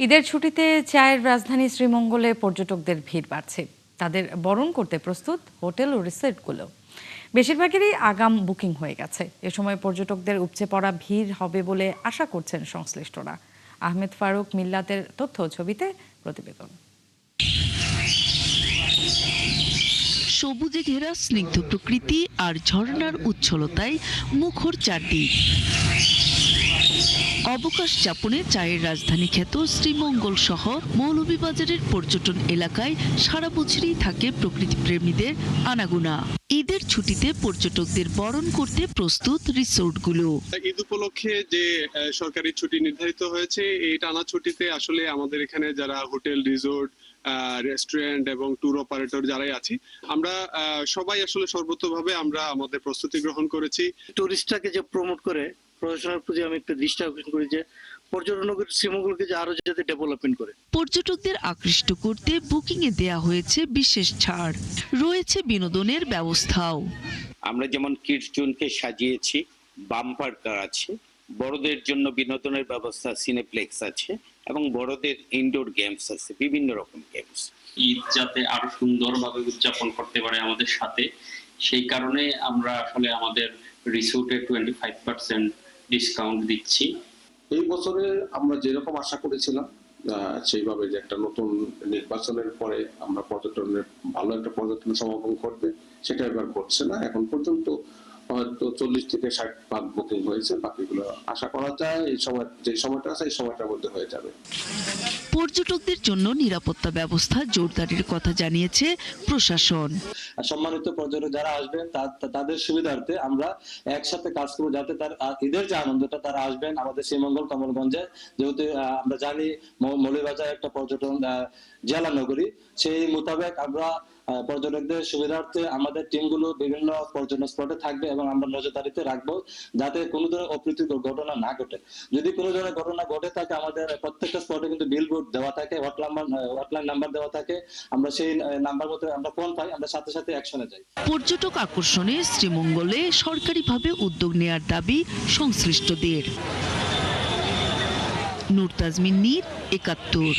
ঈদের ছুটিতে চায়ের রাজধানী শ্রীমঙ্গলে পর্যটকদের ভিড় বাড়ছে। তাদের বরণ করতে প্রস্তুত হোটেল ও রিসোর্টগুলো। বেশিরভাগেরই আগাম বুকিং হয়ে গেছে। এ সময় পর্যটকদের উপচে পড়া ভিড় হবে বলে আশা করছেন সংশ্লিষ্টরা। আহমেদ ফারুক মিল্লাতের তথ্য ছবিতে প্রতিবেদন। সবুজে ঘেরা স্নিগ্ধ প্রকৃতি আর ঝর্ণার উচ্ছলতায় মুখর চারদিক। অবকাশ যাপনে চায়ের রাজধানী খ্যাত শ্রীমঙ্গল সহ মৌলভীবাজারের পর্যটন এলাকায় সারা বছরই থাকে প্রকৃতিপ্রেমীদের আনাগোনা। ঈদের ছুটিতে পর্যটকদের বরণ করতে প্রস্তুত রিসোর্টগুলো। ঈদ উপলক্ষে যে সরকারি ছুটি নির্ধারিত হয়েছে, এই টানা ছুটিতে আসলে আমাদের এখানে যারা হোটেল, রিসোর্ট, রেস্টুরেন্ট এবং ট্যুর অপারেটর যারাই আছি, আমরা সবাই আসলে সর্বতোভাবে আমরা আমাদের প্রস্তুতি গ্রহণ করেছি। টুরিস্টটাকে যে প্রমোট করে প্রশাসনের প্রতি আমি একটা দৃষ্টি আকর্ষণ করি যে পর্যটন শ্রীমঙ্গলকে যে আরো যাতে ডেভেলপমেন্ট করে। পর্যটকদের আকৃষ্ট করতে বুকিং এ দেয়া হয়েছে বিশেষ ছাড়, রয়েছে বিনোদনের ব্যবস্থাও। আমরা যেমন কিডস জোনকে সাজিয়েছি, বাম্পার কার আছে, বড়দের জন্য বিনোদনের ব্যবস্থা সিনেপ্লেক্স আছে এবং বড়দের ইনডোর গেমস আছে, বিভিন্ন রকম গেমস। ঈদ যাতে আরো সুন্দরভাবে উদযাপন করতে পারে আমাদের সাথে, সেই কারণে আমরা আসলে আমাদের রিসোর্টে 25% ডিসকাউন্ট দিচ্ছি। এই বছরে আমরা যেরকম আশা করেছিলাম সেইভাবে যে একটা নতুন নির্বাচনের পরে আমরা পর্যটনের ভালো একটা পর্যটন সমাগম করবে, সেটা এবার ঘটছে না। এখন পর্যন্ত হয়তো 40 থেকে 60% বুকিং হয়েছে, বাকিগুলো আশা করা যায় এই সময় যে সময়টা আছে এই সময়টার মধ্যে হয়ে যাবে। পর্যটকদের জন্য নিরাপত্তা ব্যবস্থা জোরদারের কথা জানিয়েছে প্রশাসন। সম্মানিত পর্যটক যারা আসবেন তাদের সুবিধার্থে আমরা একসাথে কাজ করবো যাতে তার ঈদের যে আনন্দটা তারা আসবেন আমাদের শ্রীমঙ্গল কমলগঞ্জে, যেহেতু আমরা জানি মৌলভীবাজার একটা পর্যটন জেলা নগরী, সেই মোতাবেক আমরা পর্যটকদের সুবিধার্থে আমাদের টিমগুলো বিভিন্ন পর্যটন স্পটে থাকবে এবং আমরা নজরদারিতে রাখবো যাতে কোনো ধরনের অপ্রীতিকর ঘটনা না ঘটে। যদি কোনো ধরনের ঘটনা ঘটে থাকে আমাদের প্রত্যেকটা স্পটে কিন্তু বিলবোর্ড দেওয়া থাকে, হটলাইন নাম্বার দেওয়া থাকে। আমরা সেই নাম্বার মতো আমরা ফোন পাই, আমরা সাথে সাথে অ্যাকশনে যাই। পর্যটক আকর্ষণে শ্রীমঙ্গলে সরকারিভাবে উদ্যোগ নেয়ার দাবি সংশ্লিষ্টদের। নূর তাজমিন নীর, ৭১।